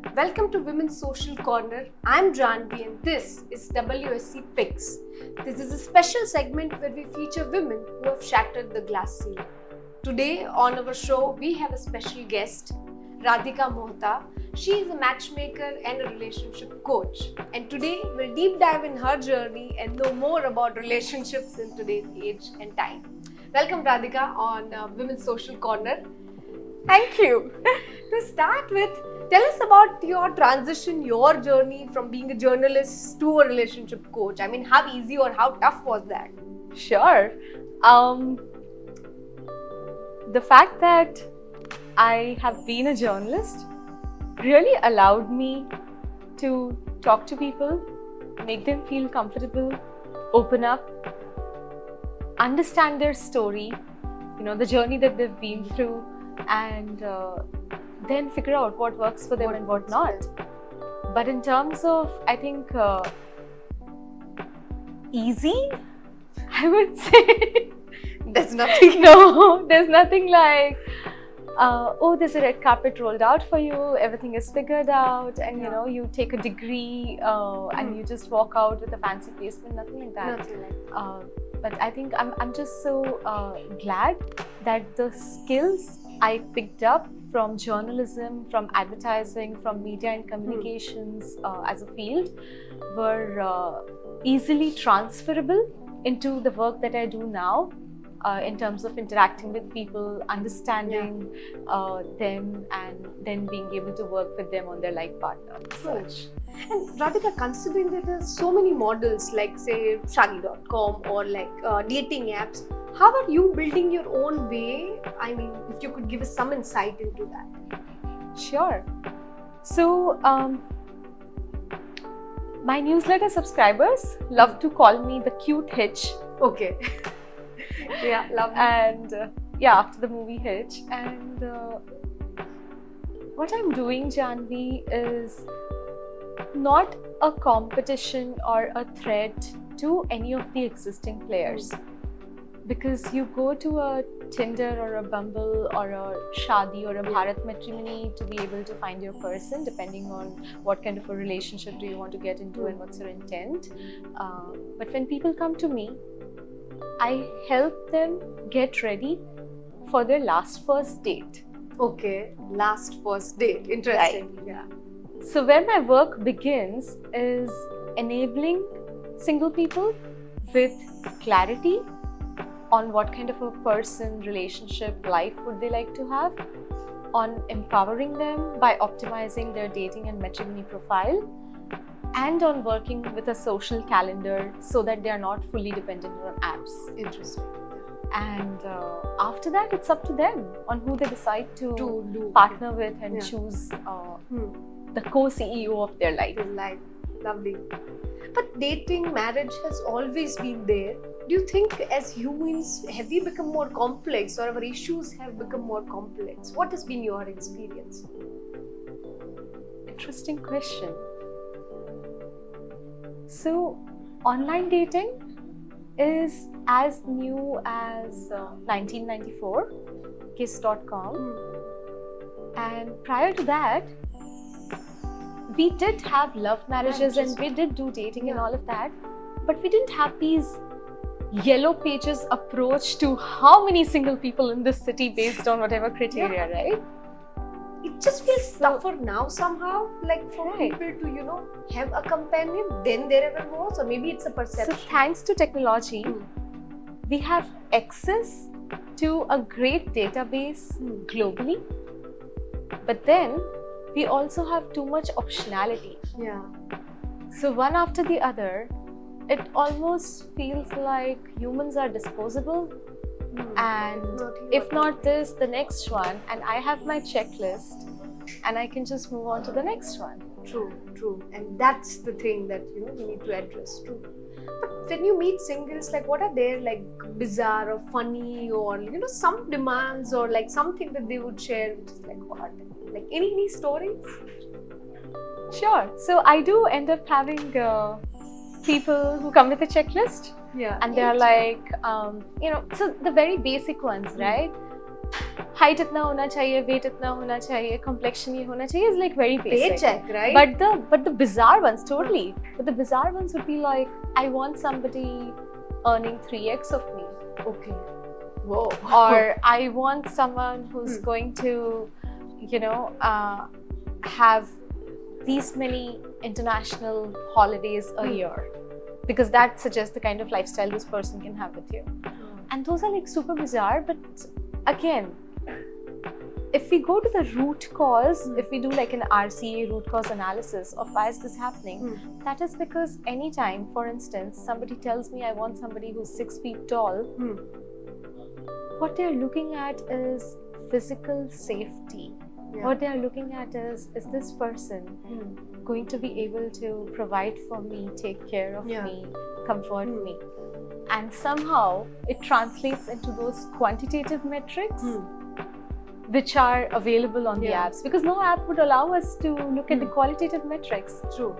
Welcome to Women's Social Corner. I'm Janvi and this is WSC Picks. This is a special segment where we feature women who have shattered the glass ceiling. Today on our show, we have a special guest, Radhika Mohta. She is a matchmaker and a relationship coach. And today we'll deep dive in her journey and know more about relationships in today's age and time. Welcome Radhika on Women's Social Corner. Thank you. To start with, tell us about your transition, your journey from being a journalist to a relationship coach. I mean, how easy or how tough was that? Sure. The fact that I have been a journalist really allowed me to talk to people, make them feel comfortable, open up, understand their story, the journey that they've been through, and then figure out what works for them and what not. But in terms of, I think, easy, I would say. There's nothing. No, there's nothing like, there's a red carpet rolled out for you, everything is figured out, and you take a degree and you just walk out with a fancy placement, nothing like that. Nothing like that. But I think I'm just so glad that the skills I picked up from journalism, from advertising, from media and communications as a field were easily transferable into the work that I do now in terms of interacting with people, understanding them, and then being able to work with them on their life partner. Such. And Radhika, considering that there's so many models like say Shadi.com or like dating apps, how are you building your own way? I mean, if you could give us some insight into that. Sure. So, my newsletter subscribers love to call me the cute Hitch. Okay. Yeah, love And after the movie Hitch. And what I'm doing, Janvi, is not a competition or a threat to any of the existing players. Because you go to a Tinder or a Bumble or a Shadi or a Bharat Matrimony to be able to find your person, depending on what kind of a relationship do you want to get into and what's your intent. But when people come to me, I help them get ready for their first date. Okay, first date. Interesting. Right. Yeah. So where my work begins is enabling single people with clarity on what kind of a person, relationship, life would they like to have, on empowering them by optimizing their dating and matrimony profile, and on working with a social calendar so that they are not fully dependent on apps. Interesting. And after that, it's up to them on who they decide to partner with and choose the co-CEO of their life. Lovely. But dating, marriage has always been there. Do you think as humans, have we become more complex or our issues have become more complex? What has been your experience? Interesting question. So, online dating is as new as 1994, kiss.com. And prior to that, we did have love marriages and we did do dating and all of that, but we didn't have these yellow pages approach to how many single people in this city based on whatever criteria, right? It just feels tougher now somehow, like for people to, have a companion than there ever was, or maybe it's a perception. So thanks to technology, we have access to a great database globally, but then we also have too much optionality. Yeah. So one after the other, it almost feels like humans are disposable. And if not this, the next one, and I have my checklist and I can just move on to the next one. True. And that's the thing that we need to address. True. But when you meet singles, like what are their like bizarre or funny or some demands or like something that they would share, which is like what? Like any stories? Sure. So I do end up having people who come with a checklist. Yeah. And they're like, so the very basic ones, right? height itna hona chahiye, weight itna hona chahiye, complexion ye hona chahiye is like very basic. Paycheck, right? But the bizarre ones, totally. But the bizarre ones would be like, I want somebody earning 3x of me. Okay. Whoa. Or I want someone who's going to, have these many international holidays a year. Because that suggests the kind of lifestyle this person can have with you. And those are like super bizarre, but again, if we go to the root cause, if we do like an RCA root cause analysis of why is this happening, that is because anytime, for instance, somebody tells me I want somebody who's 6 feet tall, what they're looking at is physical safety. Yeah. What they're looking at is this person going to be able to provide for me, take care of me, comfort me? And somehow it translates into those quantitative metrics which are available on the apps, because no app would allow us to look at the qualitative metrics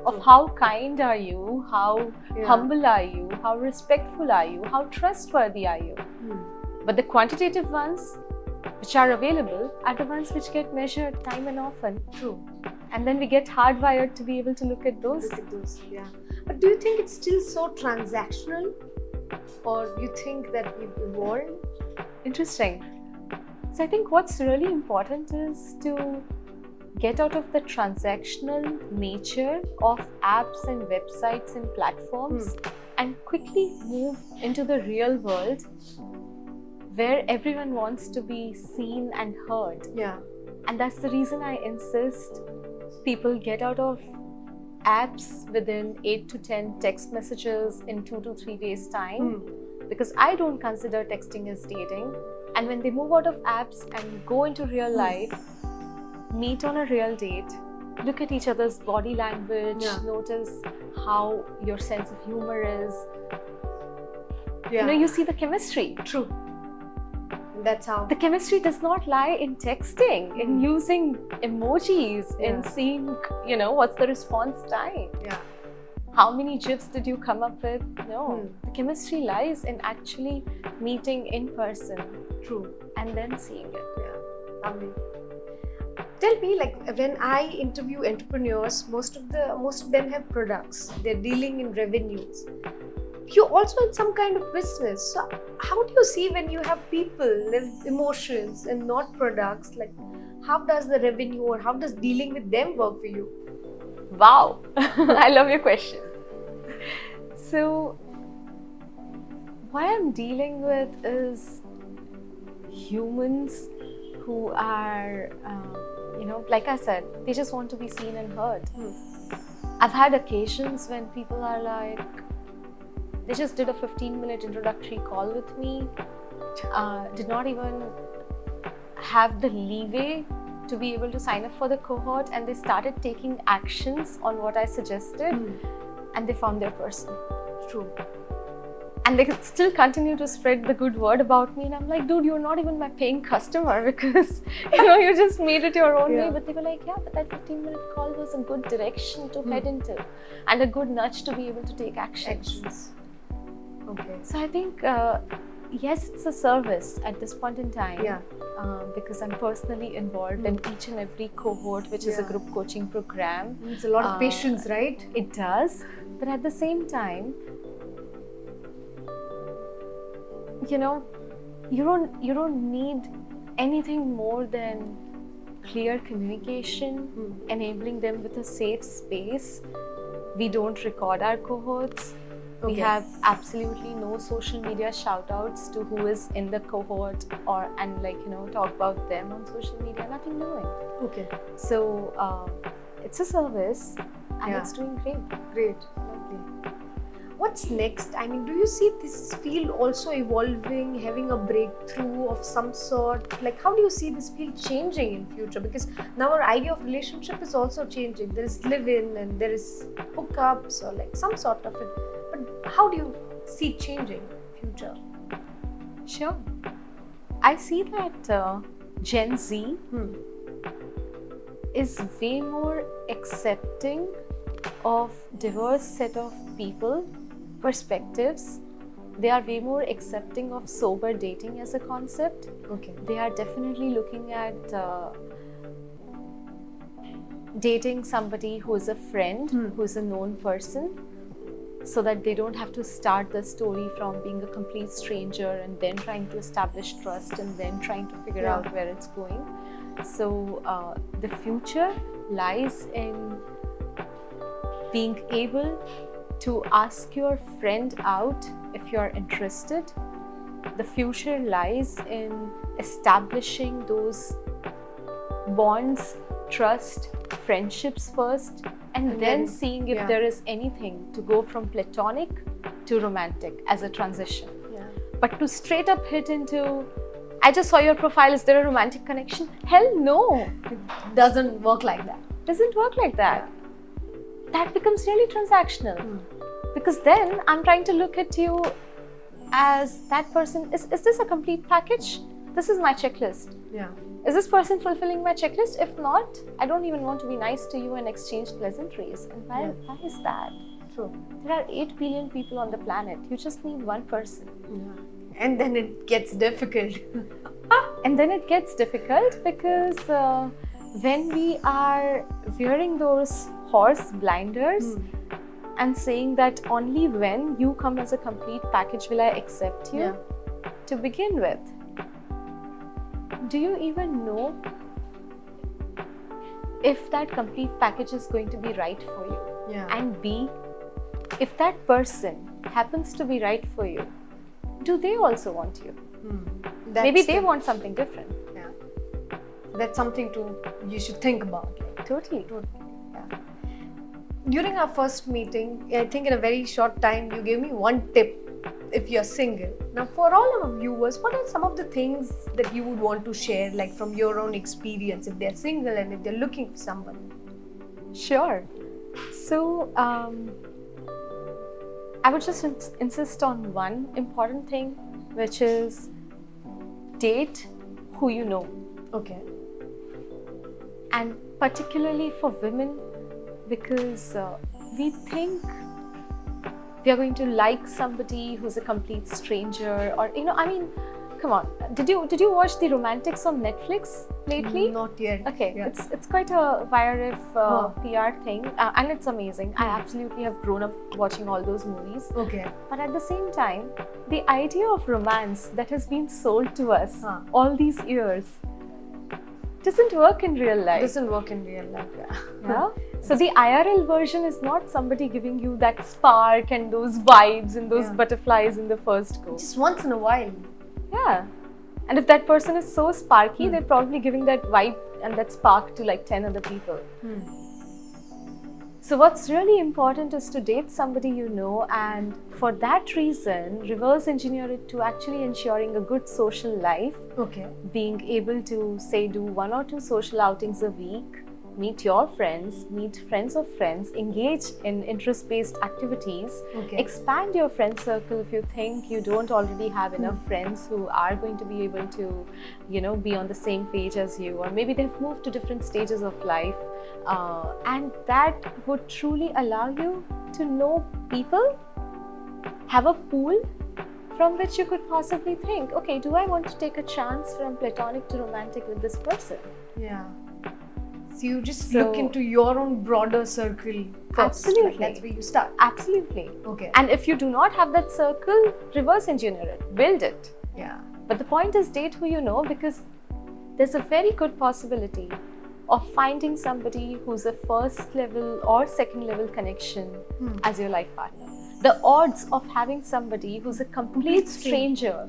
of how kind are you, how humble are you, how respectful are you, how trustworthy are you. But the quantitative ones which are available are the ones which get measured time and often. And then we get hardwired to be able to look at those. Yeah. But do you think it's still so transactional? Or you think that we've evolved? Interesting. So I think what's really important is to get out of the transactional nature of apps and websites and platforms and quickly move into the real world where everyone wants to be seen and heard. Yeah. And that's the reason I insist people get out of apps within 8 to 10 text messages in 2 to 3 days time, because I don't consider texting as dating. And when they move out of apps and go into real life, meet on a real date, look at each other's body language, notice how your sense of humor is, you see the chemistry. True. That's how. The chemistry does not lie in texting, in using emojis, in seeing, what's the response time. Yeah. How many GIFs did you come up with? No. The chemistry lies in actually meeting in person. True. And then seeing it. Yeah. Lovely. Tell me, like, when I interview entrepreneurs, most of them have products. They're dealing in revenues. You're also in some kind of business. So how do you see when you have people with emotions and not products? Like, how does the revenue or how does dealing with them work for you? Wow. I love your question. So what I'm dealing with is humans who are, like I said, they just want to be seen and heard. I've had occasions when people are like, they just did a 15-minute introductory call with me, did not even have the leeway to be able to sign up for the cohort, and they started taking actions on what I suggested, and they found their person. True. And they still continue to spread the good word about me, and I'm like, dude, you're not even my paying customer because you just made it your own way. But they were like, yeah, but that 15-minute call was a good direction to head into and a good nudge to be able to take actions. Okay. So I think yes, it's a service at this point in time. Yeah. Because I'm personally involved in each and every cohort, which is a group coaching program. It's a lot of patience, right? It does. But at the same time, you don't need anything more than clear communication, enabling them with a safe space. We don't record our cohorts. We have absolutely no social media shout-outs to who is in the cohort and talk about them on social media. Nothing doing. Okay. So it's a service and it's doing great. Great. Lovely. What's next? I mean, do you see this field also evolving, having a breakthrough of some sort? Like, how do you see this field changing in future? Because now our idea of relationship is also changing. There is live-in and there is hookups or like some sort of it. But how do you see it changing in future? Sure. I see that Gen Z is way more accepting of diverse set of people, perspectives, they are way more accepting of sober dating as a concept. Okay. They are definitely looking at dating somebody who is a friend, who is a known person, so that they don't have to start the story from being a complete stranger and then trying to establish trust and then trying to figure out where it's going. So the future lies in being able to ask your friend out if you're interested. The future lies in establishing those bonds, trust, friendships first, and then seeing if there is anything to go from platonic to romantic as a transition. Yeah. But to straight up hit into, I just saw your profile, is there a romantic connection? Hell no. It doesn't work like that. Doesn't work like that. That becomes really transactional. Because then I'm trying to look at you as that person. Is this a complete package? This is my checklist. Yeah. Is this person fulfilling my checklist? If not, I don't even want to be nice to you and exchange pleasantries. And why is that? True. There are 8 billion people on the planet. You just need one person. Yeah. And then it gets difficult. And then it gets difficult because when we are wearing those horse blinders and saying that only when you come as a complete package will I accept you to begin with. Do you even know if that complete package is going to be right for you? Yeah. And B, if that person happens to be right for you, do they also want you? Maybe they want something different. Yeah. That's something you should think about. Totally. Yeah. During our first meeting, I think in a very short time, you gave me one tip if you're single. Now, for all our viewers, what are some of the things that you would want to share, like from your own experience, if they're single and if they're looking for someone? Sure. So, I would just insist on one important thing, which is date who you know. Okay. And particularly for women, because we think we are going to like somebody who's a complete stranger, or come on. Did you watch The Romantics on Netflix lately? Not yet. Okay, Yeah. it's quite a YRF PR thing, and it's amazing. I absolutely have grown up watching all those movies. Okay. But at the same time, the idea of romance that has been sold to us all these years doesn't work in real life. Doesn't work in real life. Yeah? So the IRL version is not somebody giving you that spark and those vibes and those butterflies in the first go. Just once in a while. Yeah. And if that person is so sparky, they're probably giving that vibe and that spark to like 10 other people. So what's really important is to date somebody you know, and for that reason, reverse engineer it to actually ensuring a good social life. Okay. Being able to say do 1 or 2 social outings a week, meet your friends, meet friends of friends, engage in interest-based activities, expand your friend circle if you think you don't already have enough friends who are going to be able to, be on the same page as you, or maybe they've moved to different stages of life, and that would truly allow you to know people, have a pool from which you could possibly think, okay, do I want to take a chance from platonic to romantic with this person? Yeah. So you just look into your own broader circle first. Absolutely. Like that's where you start. Absolutely. Okay. And if you do not have that circle, reverse engineer it, build it. Yeah. But the point is date who you know, because there's a very good possibility of finding somebody who's a first level or second level connection as your life partner. The odds of having somebody who's a complete stranger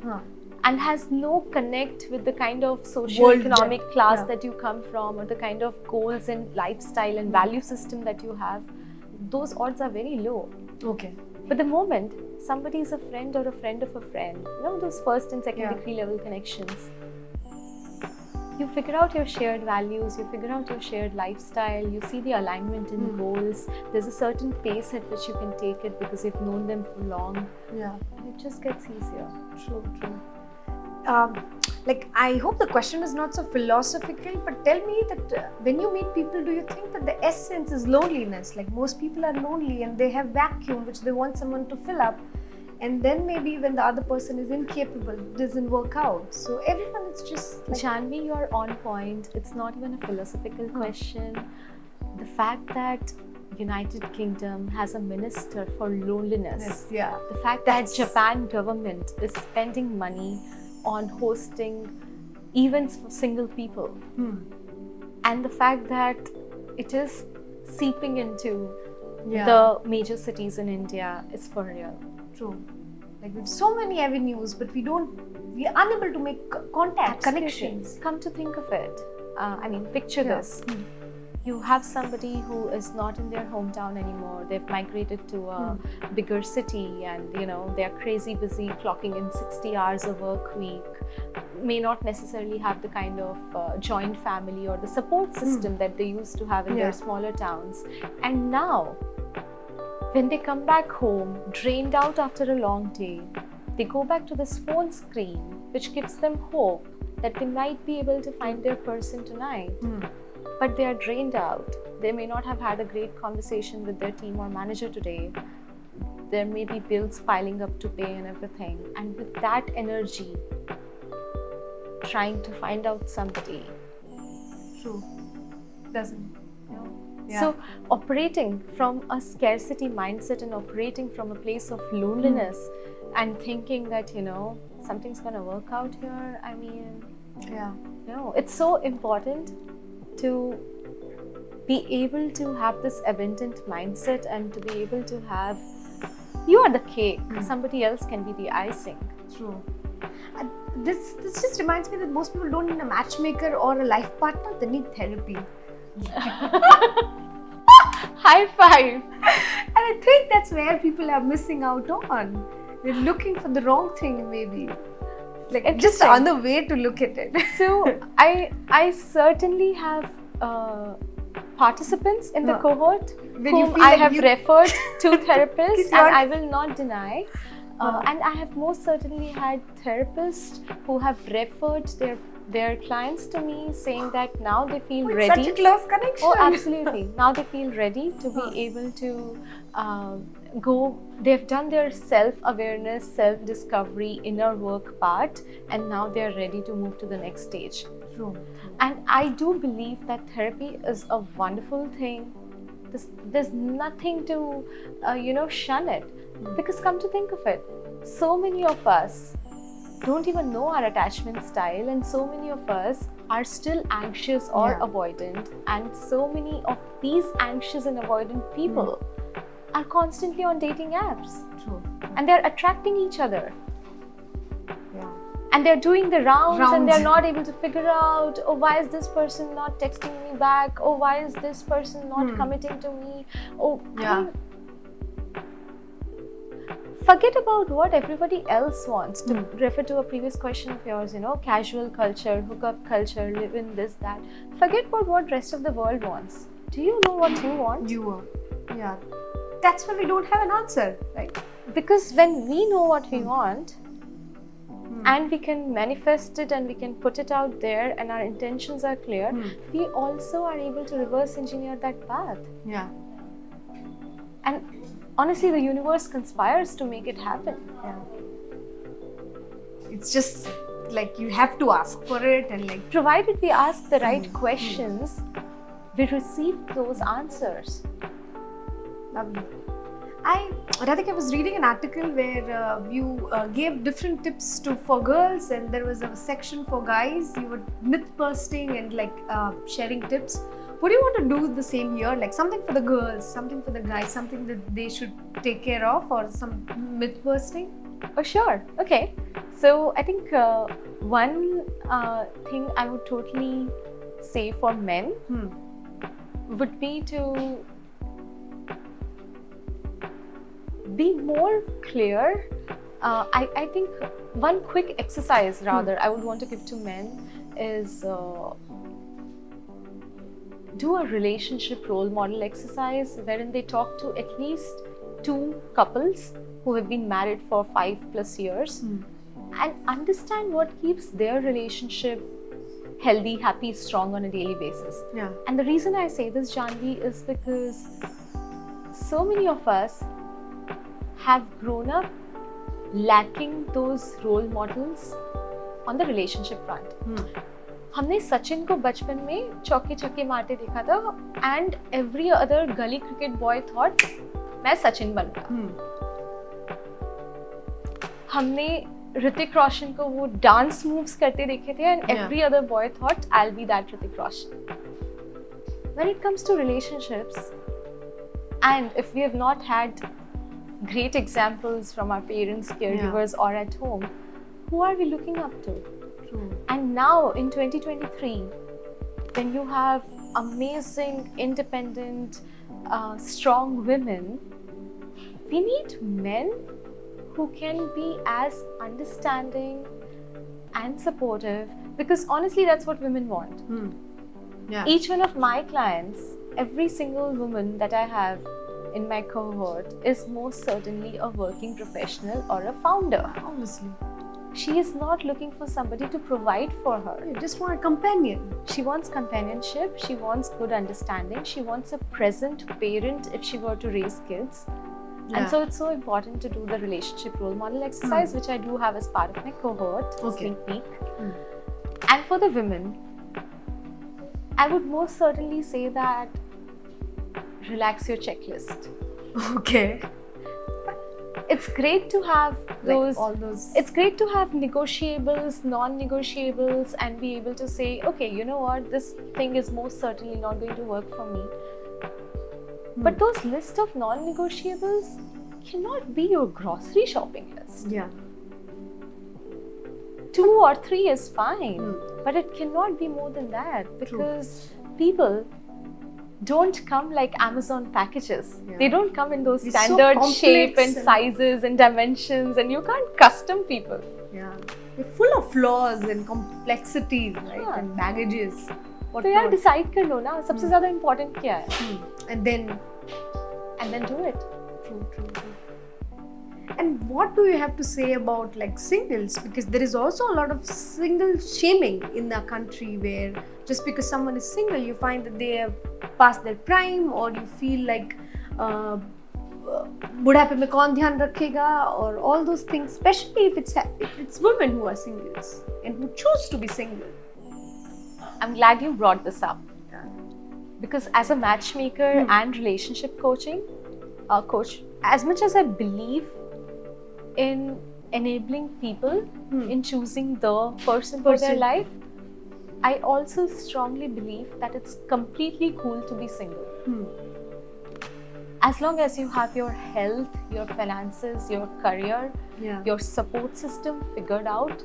and has no connect with the kind of socio-economic class that you come from, or the kind of goals and lifestyle and value system that you have, those odds are very low. Okay. But the moment somebody is a friend or a friend of a friend, those first and second degree level connections, you figure out your shared values, you figure out your shared lifestyle, you see the alignment in goals, there's a certain pace at which you can take it because you've known them for long. Yeah. And it just gets easier. True. I hope the question is not so philosophical, but tell me that when you meet people, do you think that the essence is loneliness? Like most people are lonely and they have vacuum which they want someone to fill up. and then maybe when the other person is incapable, it doesn't work out. So everyone is just like, Janvi, you're on point. It's not even a philosophical question. The fact that United Kingdom has a minister for loneliness. yes, yeah. The fact that Japan government is spending money on hosting events for single people. And the fact that it is seeping into the major cities in India is for real. True. Like we have so many avenues, but we are unable to make contact, connections. Come to think of it, picture this. You have somebody who is not in their hometown anymore. They've migrated to a bigger city, and they are crazy busy, clocking in 60 hours a work week. May not necessarily have the kind of joint family or the support system that they used to have in their smaller towns. And now, when they come back home, drained out after a long day, they go back to this phone screen, which gives them hope that they might be able to find their person tonight. But they are drained out. They may not have had a great conversation with their team or manager today. There may be bills piling up to pay and everything. And with that energy, trying to find out somebody. True. Doesn't. So operating from a scarcity mindset and operating from a place of loneliness and thinking that, something's going to work out here. It's so important to be able to have this abundant mindset and to be able to have, you are the cake, somebody else can be the icing. True. This just reminds me that most people don't need a matchmaker or a life partner, they need therapy. High five. And I think that's where people are missing out on. They're looking for the wrong thing, maybe. Like just another way to look at it. So I certainly have participants in the cohort whom I have referred to therapists, and I will not deny. And I have most certainly had therapists who have referred their clients to me, saying that now they feel ready. Such a close connection. Oh, absolutely. Now they feel ready to be able to go. They've done their self-awareness, self-discovery, inner work part, and now they're ready to move to the next stage. True. And I do believe that therapy is a wonderful thing. There's nothing to, shun it. Because come to think of it, so many of us don't even know our attachment style, and so many of us are still anxious or avoidant, and so many of these anxious and avoidant people are constantly on dating apps. True. And they're attracting each other. And they're doing the rounds and they're not able to figure out, oh, why is this person not texting me back? Oh, why is this person not committing to me? Oh, forget about what everybody else wants. To refer to a previous question of yours, casual culture, hookup culture, live in this, that. Forget about what rest of the world wants. Do you know what you want? Yeah. That's why we don't have an answer. Because when we know what we want, and we can manifest it and we can put it out there and our intentions are clear, we also are able to reverse engineer that path. Yeah. And honestly, the universe conspires to make it happen. Yeah. It's just like you have to ask for it, and provided we ask the right questions, we receive those answers. Lovely. Radhika, I was reading an article where you gave different tips for girls, and there was a section for guys. You were myth busting and sharing tips. Would you want to do the same here? Something for the girls, something for the guys, something that they should take care of, or some myth busting? Oh, sure. Okay. So I think one thing I would totally say for men would be to be more clear. I think one quick exercise rather I would want to give to men is do a relationship role model exercise wherein they talk to at least 2 couples who have been married for 5+ years and understand what keeps their relationship healthy, happy, strong on a daily basis. Yeah. And the reason I say this, Janvi, is because so many of us have grown up lacking those role models on the relationship front. हमने सचिन को बचपन में चौके छक्के मारते देखा था and every other गली क्रिकेट बॉय thought मैं सचिन बनूंगा. हमने ऋतिक रोशन को वो डांस मूव्स करते देखे थे and every other boy thought I'll be that Hrithik Roshan. When it comes to relationships, and if we have not had great examples from our parents, caregivers, or at home, who are we looking up to? True. And now in 2023, when you have amazing, independent, strong women, we need men who can be as understanding and supportive, because honestly that's what women want. Yeah. Each one of my clients, every single woman that I have in my cohort is most certainly a working professional or a founder. Obviously. She is not looking for somebody to provide for her. You just want a companion. She wants companionship, she wants good understanding, she wants a present parent if she were to raise kids. And so it's so important to do the relationship role model exercise, which I do have as part of my cohort, sneak peek. And for the women, I would most certainly say that relax your checklist. Okay. It's great to have those, all those. It's great to have negotiables, non-negotiables, and be able to say, okay, you know what, this thing is most certainly not going to work for me. But those list of non-negotiables cannot be your grocery shopping list. Yeah. 2 or 3 is fine, but it cannot be more than that, because people don't come like Amazon packages. They don't come in those standard shape and sizes and dimensions, and you can't custom people. Yeah. They're full of flaws and complexities, right? And baggages. तो यार decide कर लो ना सबसे ज़्यादा important क्या है? And then do it. True. And what do you have to say about like singles? Because there is also a lot of single shaming in our country, where just because someone is single, you find that they have passed their prime, or you feel like बुढ़ापे में कौन ध्यान रखेगा, or all those things. Especially if it's women who are singles and who choose to be single. I'm glad you brought this up, because as a matchmaker and relationship coach, as much as I believe in enabling people in choosing the person for their life, I also strongly believe that it's completely cool to be single. As long as you have your health, your finances, your career, your support system figured out,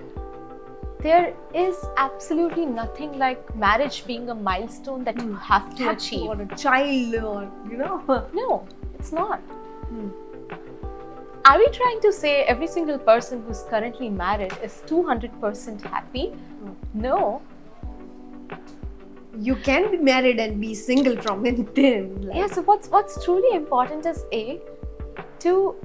there is absolutely nothing like marriage being a milestone that you have to achieve. Or a child, or No, it's not. Are we trying to say every single person who's currently married is 200% happy? No. You can be married and be single from within. Yeah, so what's truly important is to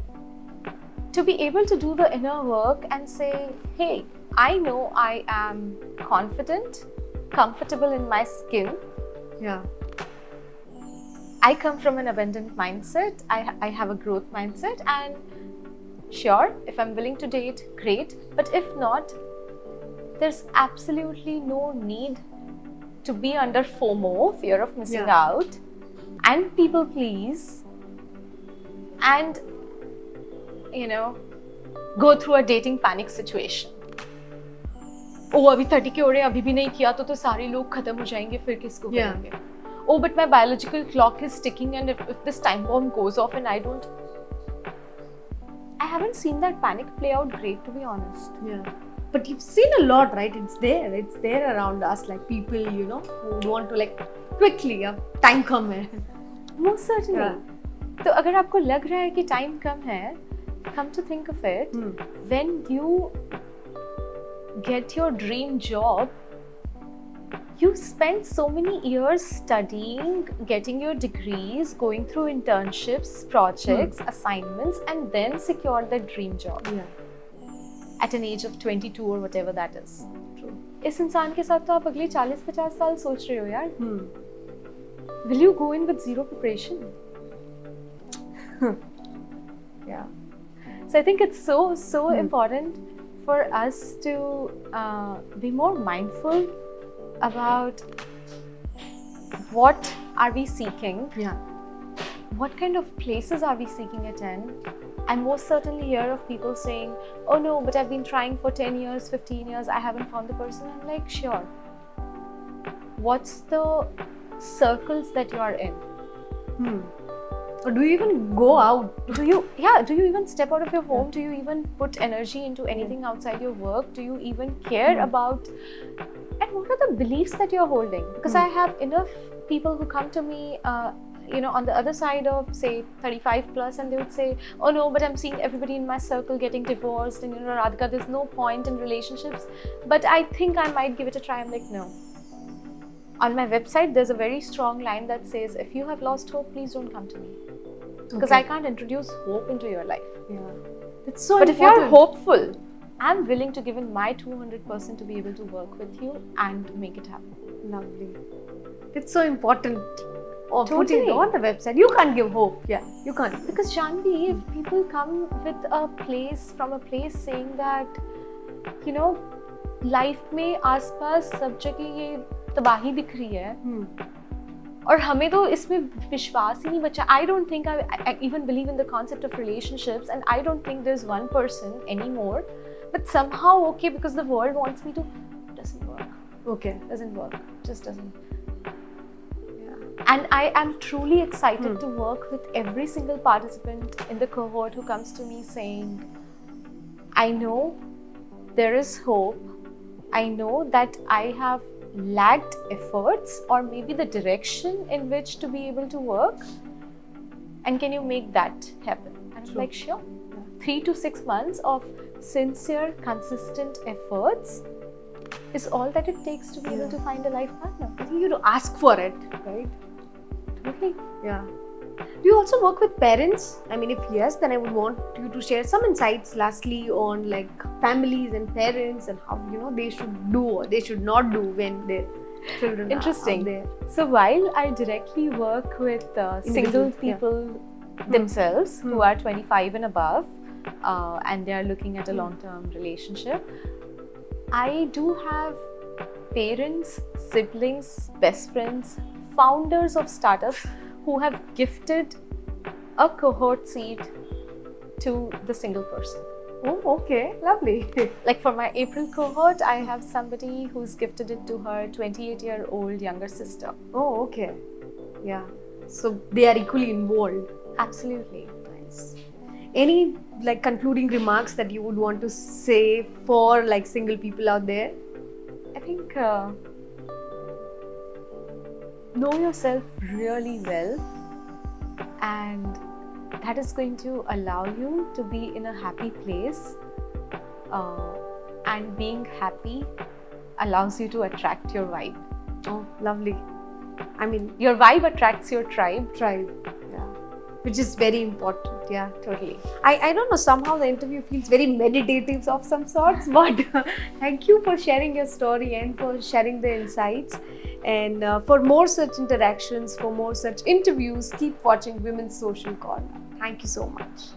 be able to do the inner work and say, hey, I know I am confident, comfortable in my skin. Yeah. I come from an abundant mindset. I have a growth mindset, and sure, if I'm willing to date, great. But if not, there's absolutely no need to be under FOMO, fear of missing out, and people please, and go through a dating panic situation. Oh, अभी 30 के हो रहे हैं, अभी भी नहीं किया तो सारे लोग खत्म हो जाएंगे, फिर किसको करेंगे? Oh, but my biological clock is ticking, and if this time bomb goes off and I haven't seen that panic play out great, to be honest. Yeah. But you've seen a lot, right? It's there around us, like people, who want to like quickly, time come hai. Most certainly. So, अगर आपको लग रहा है कि time कम है, come to think of it, when you get your dream job, you spend so many years studying, getting your degrees, going through internships, projects, assignments, and then secure that dream job. At an age of 22 or whatever that is. True. इस इंसान के साथ तो आप अगले 40-50 साल सोच रहे हो यार. Will you go in with zero preparation? Yeah. So I think it's so important for us to be more mindful about what are we seeking, Yeah. what kind of places are we seeking it in. I most certainly hear of people saying, oh no, but I've been trying for 10 years, 15 years, I haven't found the person. I'm like, sure. What's the circles that you are in? Or do you even go out? Do you even step out of your home? Do you even put energy into anything outside your work? Do you even care about, and what are the beliefs that you're holding? Because I have enough people who come to me on the other side of say 35 plus, and they would say, oh no, but I'm seeing everybody in my circle getting divorced, and Radhika, there's no point in relationships, but I think I might give it a try. I'm like, no. On my website, there's a very strong line that says, if you have lost hope, please don't come to me. Because I can't introduce hope into your life. Yeah. It's so but important. If you're hopeful, I'm willing to give in my 200% to be able to work with you and make it happen. Lovely. It's so important. Oh, Totally. putting it on the website. You can't give hope. Yeah, you can't. Because Janvi, if people come from a place saying that, life में आसपास सब जगह ये तबाही दिख रही है, और हमें तो इसमें विश्वास ही नहीं बचा. I don't think I even believe in the concept of relationships, and I don't think there's one person anymore. But somehow, okay, because the world wants me to, doesn't work. Okay. Doesn't work. Just doesn't. Yeah. And I am truly excited to work with every single participant in the cohort who comes to me saying, I know there is hope. I know that I have lacked efforts or maybe the direction in which to be able to work, and can you make that happen? And I'm like, sure. 3 to 6 months of sincere, consistent efforts is all that it takes to be able to find a life partner. I think you have to ask for it, right? Totally. Yeah. Do you also work with parents? I mean, if yes, then I would want you to share some insights lastly on like families and parents and how they should do or they should not do when their children Interesting. are out there. So while I directly work with single people themselves who are 25 and above, and they are looking at a long-term relationship, I do have parents, siblings, best friends, founders of startups who have gifted a cohort seat to the single person. Oh, okay. Lovely. Like for my April cohort, I have somebody who's gifted it to her 28-year-old younger sister. Oh, okay. Yeah. So they are equally involved. Absolutely. Nice. Any like concluding remarks that you would want to say for like single people out there? I think know yourself really well, and that is going to allow you to be in a happy place, and being happy allows you to attract your vibe. Oh, lovely. I mean, your vibe attracts your tribe. Yeah. Which is very important. Yeah. Totally. I don't know, somehow the interview feels very meditative of some sorts, but thank you for sharing your story and for sharing the insights. And for more such interactions, for more such interviews, keep watching Women's Social Corner. Thank you so much.